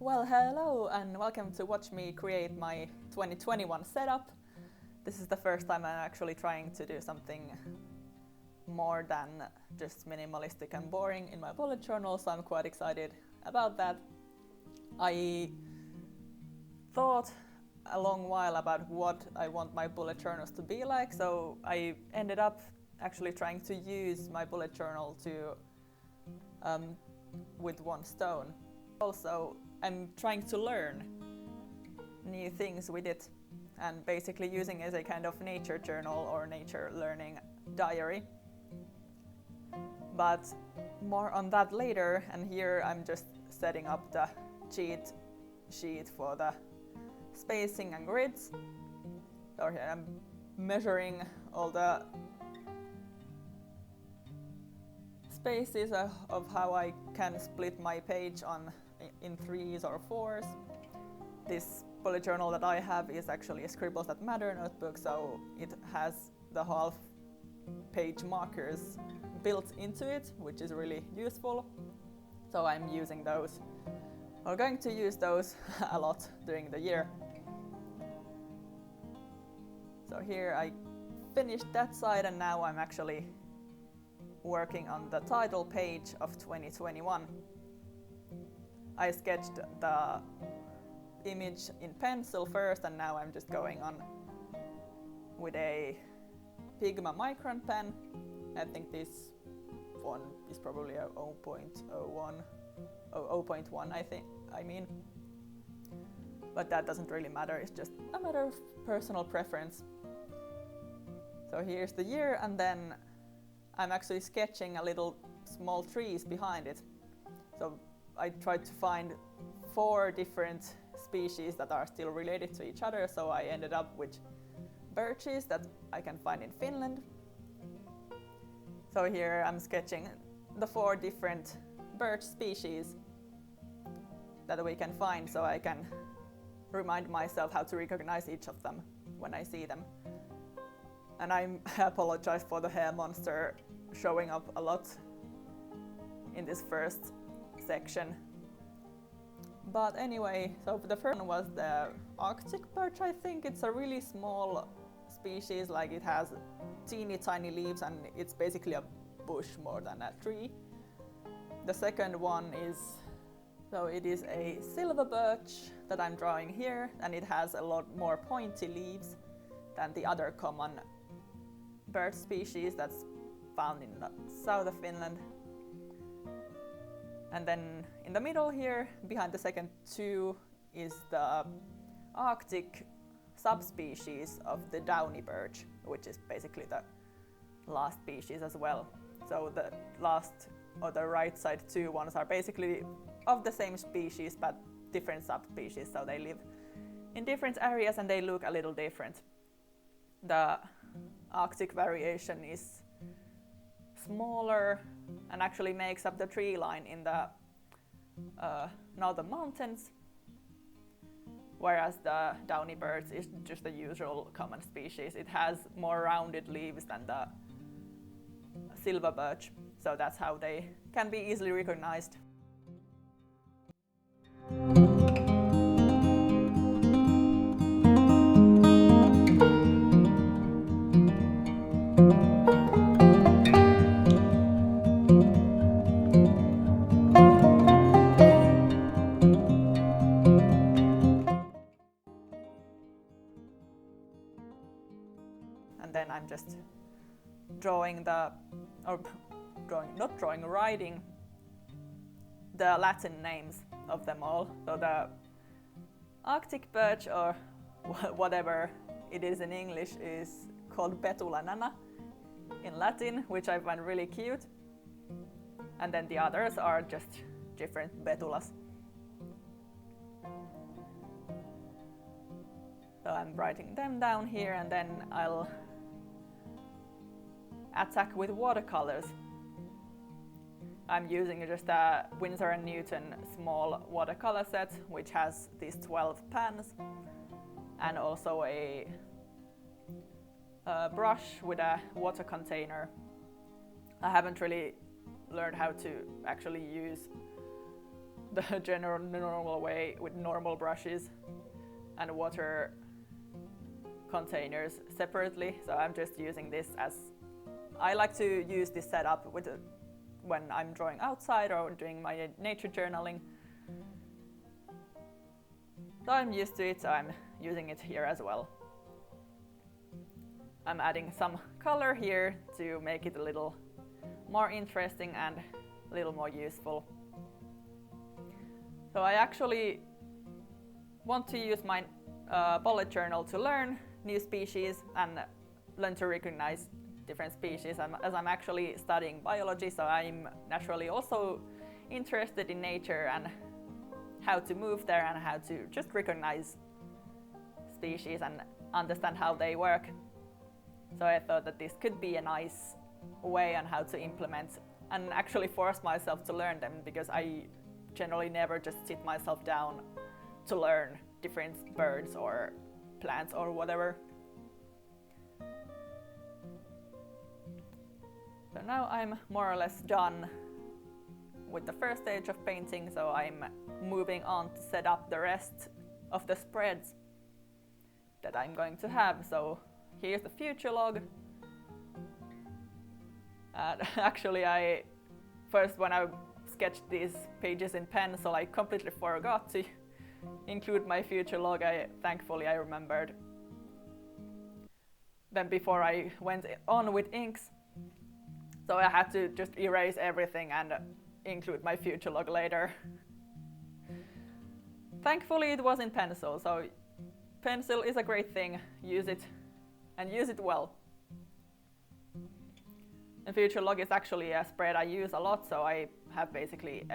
Well, hello and welcome to watch me create my 2021 setup. This is the first time I'm actually trying to do something more than just minimalistic and boring in my bullet journal, so I'm quite excited about that. I thought a long while about what I want my bullet journals to be like, so I ended up actually trying to use my bullet journal to with one stone. Also, I'm trying to learn new things with it and basically using it as a kind of nature journal or nature learning diary. But more on that later, and here I'm just setting up the cheat sheet for the spacing and grids. So here I'm measuring all the spaces of how I can split my page in 3s or 4s. This bullet journal that I have is actually a Scribbles That Matter notebook, so it has the half page markers built into it, which is really useful. So I'm using those. I'm going to use those a lot during the year. So here I finished that side, and now I'm actually working on the title page of 2021. I sketched the image in pencil first, and now I'm just going on with a Pigma Micron pen. I think this one is probably a 0.1, I mean. But that doesn't really matter, it's just a matter of personal preference. So here's the year, and then I'm actually sketching a little small trees behind it. So I tried to find 4 different species that are still related to each other, so I ended up with birches that I can find in Finland. So here I'm sketching the 4 different birch species that we can find, so I can remind myself how to recognize each of them when I see them. And I apologize for the hair monster showing up a lot in this first section. But anyway, so the first one was the Arctic birch, I think. It's a really small species, like it has teeny tiny leaves and it's basically a bush more than a tree. The second one is, so it is a silver birch that I'm drawing here, and it has a lot more pointy leaves than the other common birch species that's found in the south of Finland. And then in the middle here, behind the second 2, is the Arctic subspecies of the downy birch, which is basically the last species as well. So the last, or the right side 2 ones, are basically of the same species but different subspecies, so they live in different areas and they look a little different. The Arctic variation is smaller and actually makes up the tree line in the northern mountains, whereas the downy birch is just the usual common species. It has more rounded leaves than the silver birch, so that's how they can be easily recognized. And then I'm just writing the Latin names of them all. So the Arctic birch, or whatever it is in English, is called Betula nana in Latin, which I find really cute. And then the others are just different betulas. So I'm writing them down here, and then I'll attack with watercolors. I'm using just a Winsor & Newton small watercolor set, which has these 12 pans, and also a brush with a water container. I haven't really learned how to actually use the normal way with normal brushes and water containers separately. So I'm just using this as I like to use this setup with when I'm drawing outside or doing my nature journaling. So I'm used to it, so I'm using it here as well. I'm adding some color here to make it a little more interesting and a little more useful. So I actually want to use my bullet journal to learn new species and learn to recognize different species. As I'm actually studying biology, so I'm naturally also interested in nature and how to move there and how to just recognize species and understand how they work. So I thought that this could be a nice way on how to implement and actually force myself to learn them, because I generally never just sit myself down to learn different birds or plants or whatever. So now I'm more or less done with the first stage of painting, so I'm moving on to set up the rest of the spreads that I'm going to have. So here's the future log. Actually, when I sketched these pages in pencil, I completely forgot to include my future log. Thankfully I remembered then before I went on with inks. So I had to just erase everything and include my future log later. Thankfully it was in pencil, so pencil is a great thing. Use it and use it well. And future log is actually a spread I use a lot, so I have basically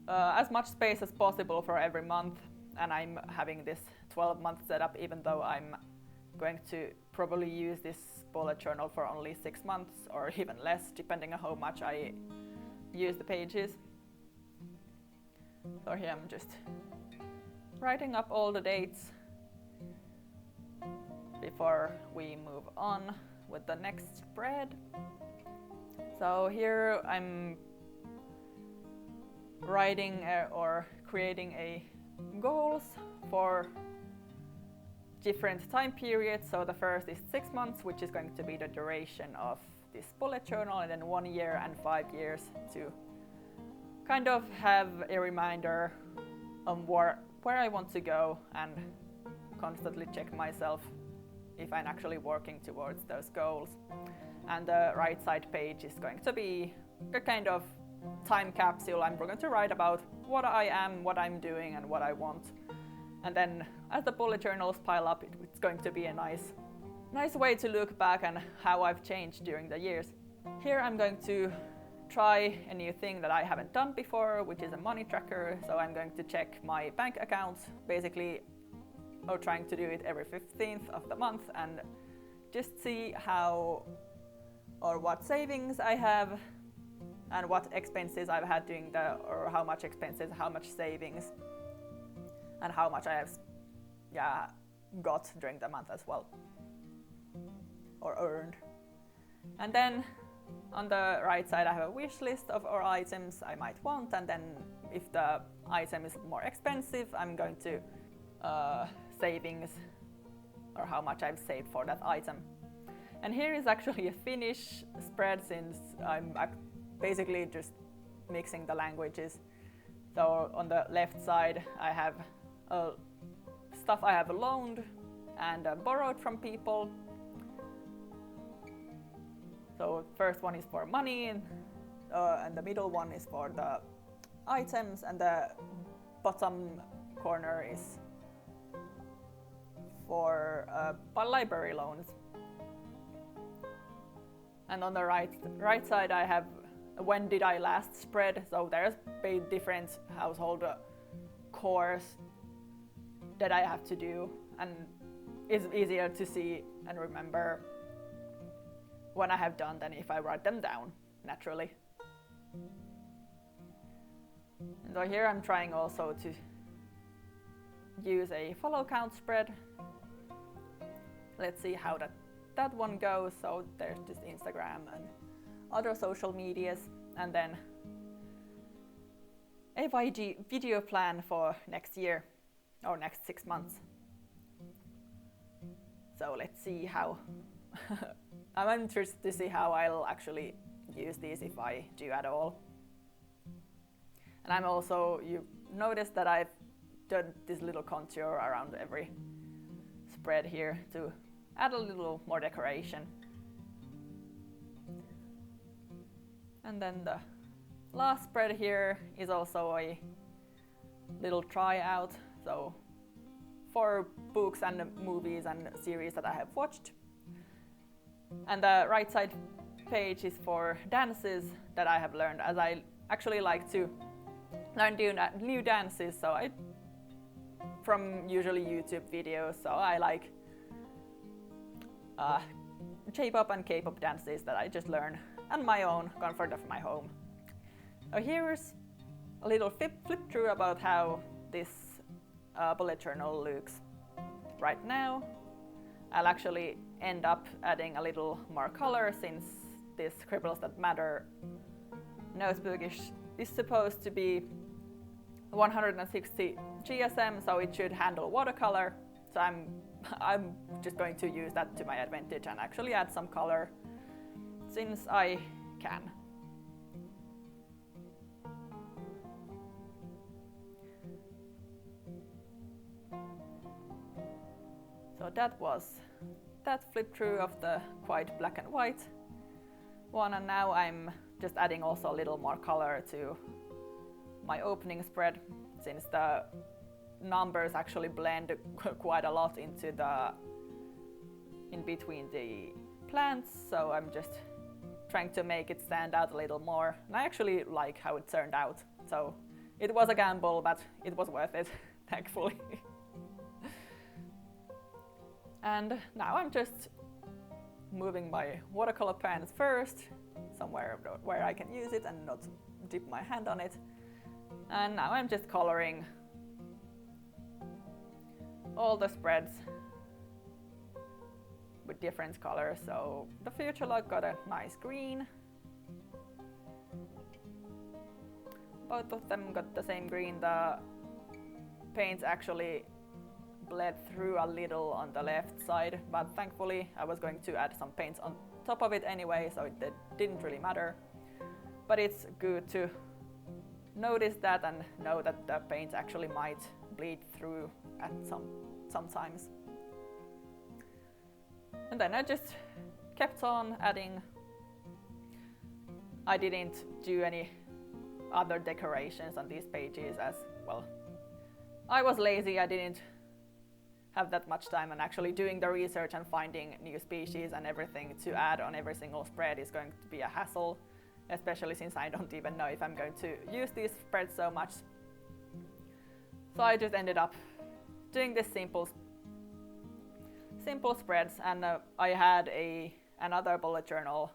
as much space as possible for every month, and I'm having this 12-month setup, even though I'm going to probably use this bullet journal for only 6 months or even less, depending on how much I use the pages. So here I'm just writing up all the dates before we move on with the next spread. So here I'm writing or creating a goals for different time periods. So the first is 6 months, which is going to be the duration of this bullet journal, and then 1 year and 5 years to kind of have a reminder on where I want to go and constantly check myself if I'm actually working towards those goals. And the right side page is going to be a kind of time capsule. I'm going to write about what I am, what I'm doing, and what I want. And then as the bullet journals pile up, it's going to be a nice way to look back on how I've changed during the years. Here I'm going to try a new thing that I haven't done before, which is a money tracker. So I'm going to check my bank accounts, basically, or trying to do it every 15th of the month, and just see how or what savings I have and what expenses I've had doing or how much expenses, how much savings, and how much I have got during the month as well, or earned. And then on the right side I have a wish list of items I might want, and then if the item is more expensive, I'm going to savings or how much I've saved for that item. And here is actually a Finnish spread, since I'm basically just mixing the languages. So on the left side I have stuff I have loaned and borrowed from people. So first one is for money, and the middle one is for the items, and the bottom corner is for library loans. And on the right side I have when did I last spread. So there's different household chores that I have to do, and it's easier to see and remember when I have done than if I write them down naturally. And so here I'm trying also to use a follow count spread. Let's see how that one goes. So there's just Instagram and other social medias, and then a video plan for next year or next 6 months. So let's see how I'm interested to see how I'll actually use these, if I do at all. And I'm also, you notice that I've done this little contour around every spread here to add a little more decoration. And then the last spread here is also a little tryout, so for books and movies and series that I have watched. And the right side page is for dances that I have learned, as I actually like to learn new dances, so from usually YouTube videos, so I like J-pop and K-pop dances that I just learn on my own comfort of my home. So here's a little flip through about how this bullet journal looks right now. I'll actually end up adding a little more color, since this Scribbles That Matter notebook is supposed to be 160 GSM, so it should handle watercolor. So I'm just going to use that to my advantage and actually add some color, since I can. So that was that flip through of the quite black and white one, and now I'm just adding also a little more color to my opening spread, since the numbers actually blend quite a lot into in between the plants, so I'm just trying to make it stand out a little more, and I actually like how it turned out. So it was a gamble, but it was worth it, thankfully. And now I'm just moving my watercolor pens first, somewhere where I can use it and not dip my hand on it. And now I'm just coloring all the spreads with different colors. So the future log got a nice green. Both of them got the same green. The paints actually bled through a little on the left side, but thankfully I was going to add some paints on top of it anyway, so it didn't really matter. But it's good to notice that and know that the paints actually might bleed through at sometimes. And then I just kept on adding. I didn't do any other decorations on these pages, as well, I was lazy. I didn't have that much time, and actually doing the research and finding new species and everything to add on every single spread is going to be a hassle, especially since I don't even know if I'm going to use these spreads so much. So I just ended up doing this simple spreads, and I had another bullet journal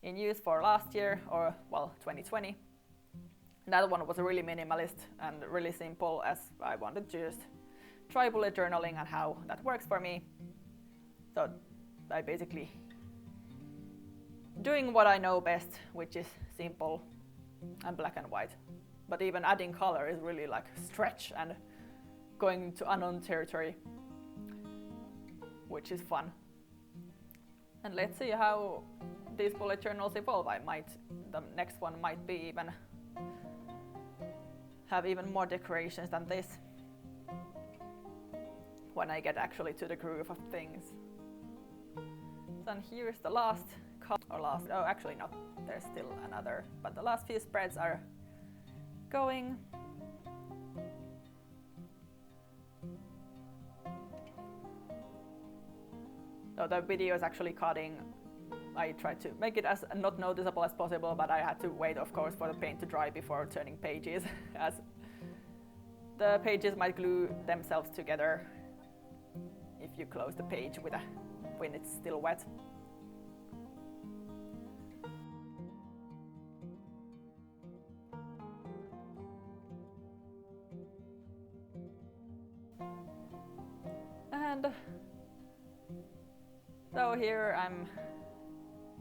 in use for last year, or well, 2020. That one was really minimalist and really simple, as I wanted to just try bullet journaling and how that works for me. So I basically doing what I know best, which is simple and black and white. But even adding color is really like stretch and going to unknown territory, which is fun. And let's see how these bullet journals evolve. The next one might be even have even more decorations than this when I get actually to the groove of things. Then here's the last oh actually no, there's still another, but the last few spreads are going. So the video is actually cutting. I tried to make it as not noticeable as possible, but I had to wait, of course, for the paint to dry before turning pages, as the pages might glue themselves together if you close the page when it's still wet. And so here I'm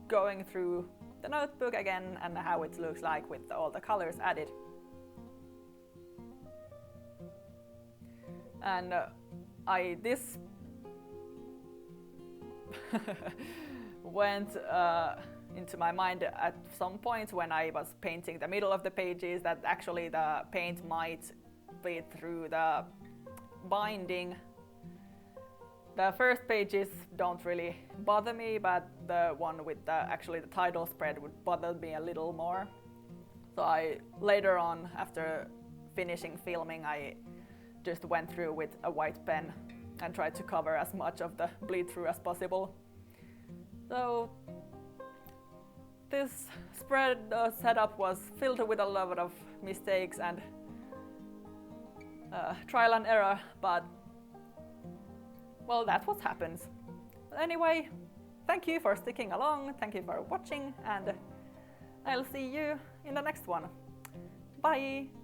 going through the notebook again and how it looks like with all the colors added. And this went into my mind at some point when I was painting the middle of the pages, that actually the paint might bleed through the binding. The first pages don't really bother me, but the one with actually the title spread would bother me a little more. So I later on, after finishing filming, I just went through with a white pen and tried to cover as much of the bleed through as possible. So this spread setup was filled with a lot of mistakes and trial and error, but well, that's what happens. Anyway, thank you for sticking along, thank you for watching, and I'll see you in the next one. Bye!